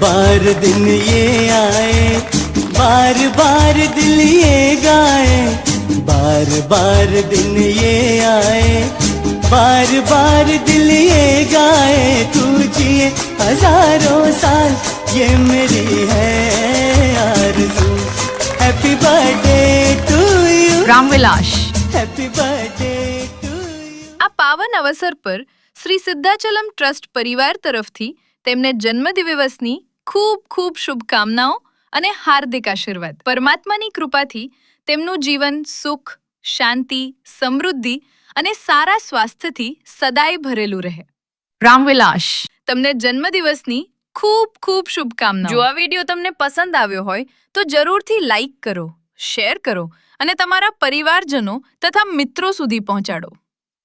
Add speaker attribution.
Speaker 1: बार दिन ये आए, बार बार दिल ये गाए, बार बार दिन ये आए, बार बार दिल ये गाए, तू जिए हजारों साल ये मेरी है आरज़ू। Happy birthday to you
Speaker 2: Ramvilas.
Speaker 1: Happy birthday to you.
Speaker 2: આ પાવન અવસર પર શ્રી સિદ્ધાચલમ ટ્રસ્ટ પરિવાર તરફથી તેમને જન્મદિવસની ખૂબ ખૂબ શુભકામનાઓ અને હાર્દિક આશીર્વાદ। પરમાત્માની કૃપાથી તેમનું જીવન સુખ, શાંતિ, સમૃદ્ધિ અને સારા સ્વાસ્થ્યથી સદાય ભરેલું રહે। રામવિલાસ, તમને જન્મદિવસની ખૂબ ખૂબ શુભકામનાઓ। જો આ વિડીયો તમને પસંદ આવ્યો હોય તો જરૂરથી લાઈક કરો, શેર કરો અને તમારા પરિવારજનો તથા મિત્રો સુધી પહોંચાડો।